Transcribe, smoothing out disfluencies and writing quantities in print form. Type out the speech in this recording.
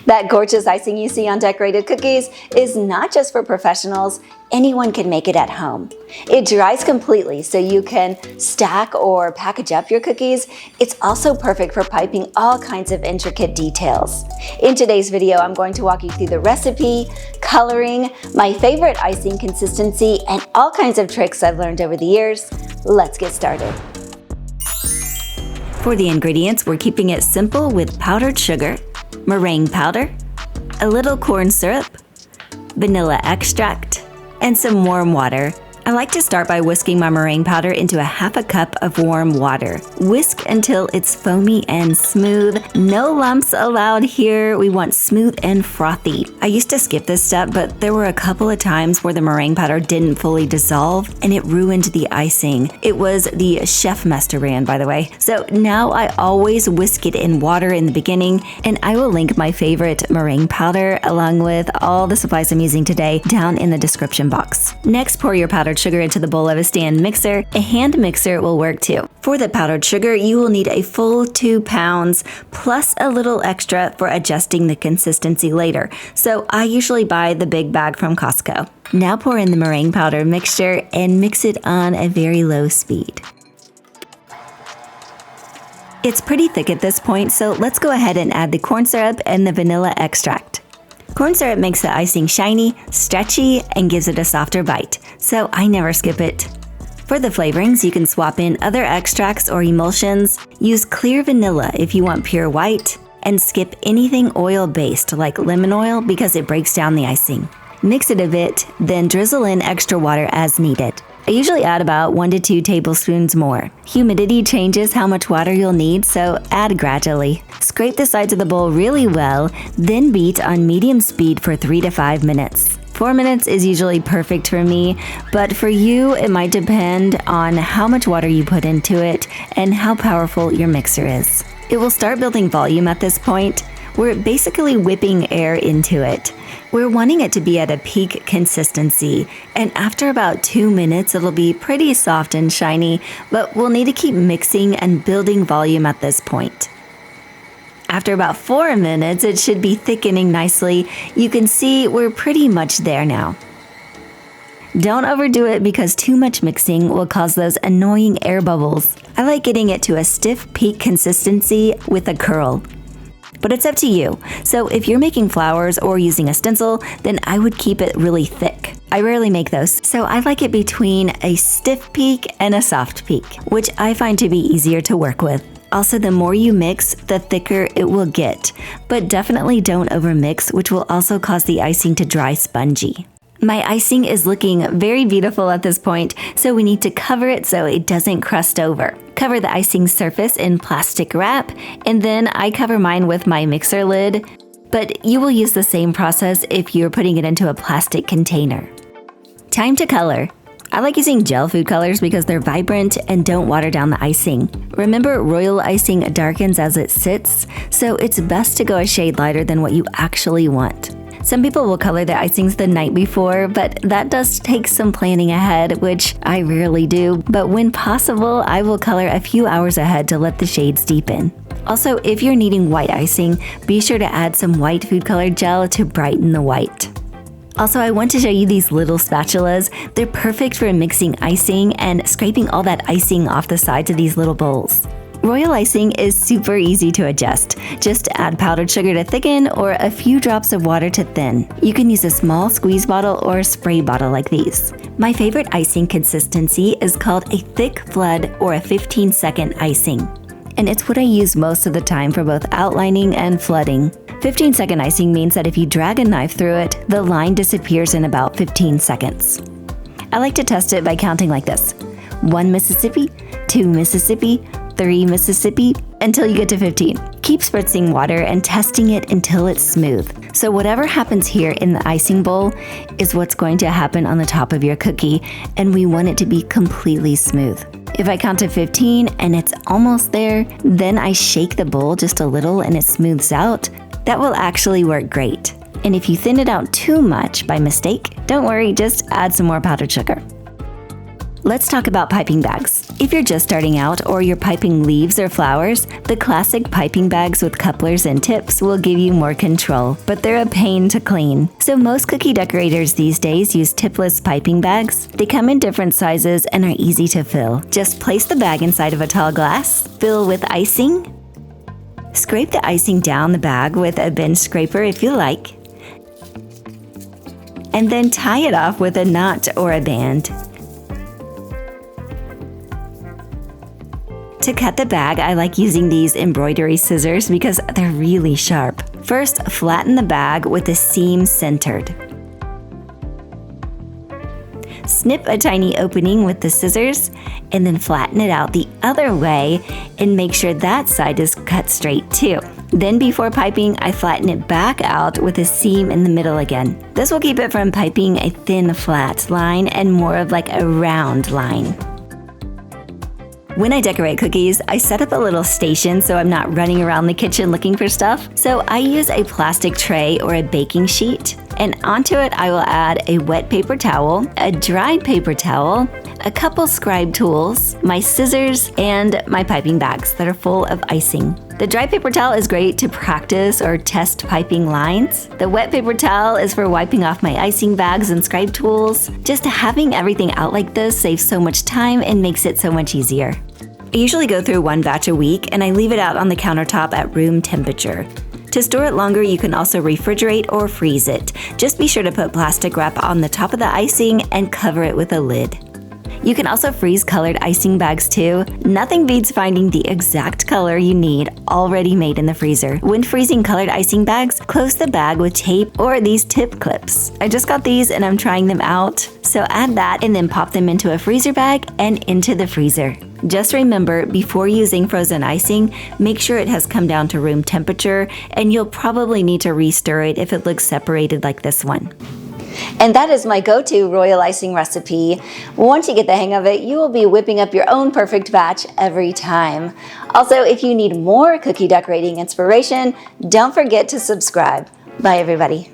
That gorgeous icing you see on decorated cookies is not just for professionals. Anyone can make it at home. It dries completely so you can stack or package up your cookies. It's also perfect for piping all kinds of intricate details. In today's video, I'm going to walk you through the recipe, coloring, my favorite icing consistency, and all kinds of tricks I've learned over the years. Let's get started. For the ingredients, we're keeping it simple with powdered sugar, meringue powder, a little corn syrup, vanilla extract, and some warm water. I like to start by whisking my meringue powder into a half a cup of warm water. Whisk until it's foamy and smooth. No lumps allowed here. We want smooth and frothy. I used to skip this step, but there were a couple of times where the meringue powder didn't fully dissolve and it ruined the icing. It was the Chef Master brand, by the way. So now I always whisk it in water in the beginning, and I will link my favorite meringue powder along with all the supplies I'm using today down in the description box. Next, pour your powdered sugar into the bowl of a stand mixer. A hand mixer will work too. For the powdered sugar, you will need a full 2 pounds plus a little extra for adjusting the consistency later. So I usually buy the big bag from Costco. Now pour in the meringue powder mixture and mix it on a very low speed. It's pretty thick at this point, so let's go ahead and add the corn syrup and the vanilla extract. Corn syrup makes the icing shiny, stretchy, and gives it a softer bite, so I never skip it. For the flavorings, you can swap in other extracts or emulsions. Use clear vanilla if you want pure white, and skip anything oil-based like lemon oil because it breaks down the icing. Mix it a bit, then drizzle in extra water as needed. I usually add about 1 to 2 tablespoons more. Humidity changes how much water you'll need, so add gradually. Scrape the sides of the bowl really well, then beat on medium speed for 3 to 5 minutes. 4 minutes is usually perfect for me, but for you, it might depend on how much water you put into it and how powerful your mixer is. It will start building volume at this point. We're basically whipping air into it. We're wanting it to be at a peak consistency, and after about 2 minutes, it'll be pretty soft and shiny, but we'll need to keep mixing and building volume at this point. After about 4 minutes, it should be thickening nicely. You can see we're pretty much there now. Don't overdo it because too much mixing will cause those annoying air bubbles. I like getting it to a stiff peak consistency with a curl. But it's up to you. So if you're making flowers or using a stencil, then I would keep it really thick. I rarely make those, so I like it between a stiff peak and a soft peak, which I find to be easier to work with. Also, the more you mix, the thicker it will get, but definitely don't overmix, which will also cause the icing to dry spongy. My icing is looking very beautiful at this point, so we need to cover it so it doesn't crust over. Cover the icing surface in plastic wrap, and then I cover mine with my mixer lid, but you will use the same process if you're putting it into a plastic container. Time to color. I like using gel food colors because they're vibrant and don't water down the icing. Remember, royal icing darkens as it sits, so it's best to go a shade lighter than what you actually want. Some people will color the icings the night before, but that does take some planning ahead, which I rarely do. But when possible, I will color a few hours ahead to let the shades deepen. Also, if you're needing white icing, be sure to add some white food color gel to brighten the white. Also, I want to show you these little spatulas. They're perfect for mixing icing and scraping all that icing off the sides of these little bowls. Royal icing is super easy to adjust. Just add powdered sugar to thicken or a few drops of water to thin. You can use a small squeeze bottle or a spray bottle like these. My favorite icing consistency is called a thick flood or a 15-second icing. And it's what I use most of the time for both outlining and flooding. 15-second icing means that if you drag a knife through it, the line disappears in about 15 seconds. I like to test it by counting like this: 1 Mississippi, 2 Mississippi, 3 Mississippi, until you get to 15. Keep spritzing water and testing it until it's smooth. So whatever happens here in the icing bowl is what's going to happen on the top of your cookie, and we want it to be completely smooth. If I count to 15 and it's almost there, then I shake the bowl just a little and it smooths out. That will actually work great. And if you thin it out too much by mistake, don't worry, just add some more powdered sugar. Let's talk about piping bags. If you're just starting out or you're piping leaves or flowers, the classic piping bags with couplers and tips will give you more control, but they're a pain to clean. So most cookie decorators these days use tipless piping bags. They come in different sizes and are easy to fill. Just place the bag inside of a tall glass, fill with icing, scrape the icing down the bag with a bench scraper if you like, and then tie it off with a knot or a band. To cut the bag, I like using these embroidery scissors because they're really sharp. First, flatten the bag with the seam centered. Snip a tiny opening with the scissors and then flatten it out the other way and make sure that side is cut straight too. Then before piping, I flatten it back out with a seam in the middle again. This will keep it from piping a thin flat line and more of like a round line. When I decorate cookies, I set up a little station so I'm not running around the kitchen looking for stuff. So I use a plastic tray or a baking sheet, and onto it I will add a wet paper towel, a dried paper towel, a couple scribe tools, my scissors, and my piping bags that are full of icing. The dry paper towel is great to practice or test piping lines. The wet paper towel is for wiping off my icing bags and scribe tools. Just having everything out like this saves so much time and makes it so much easier. I usually go through one batch a week and I leave it out on the countertop at room temperature. To store it longer, you can also refrigerate or freeze it. Just be sure to put plastic wrap on the top of the icing and cover it with a lid. You can also freeze colored icing bags too. Nothing beats finding the exact color you need already made in the freezer. When freezing colored icing bags, close the bag with tape or these tip clips. I just got these and I'm trying them out. So add that and then pop them into a freezer bag and into the freezer. Just remember, before using frozen icing, make sure it has come down to room temperature, and you'll probably need to re-stir it if it looks separated like this one. And that is my go-to royal icing recipe. Once you get the hang of it, you will be whipping up your own perfect batch every time. Also, if you need more cookie decorating inspiration, don't forget to subscribe. Bye, everybody.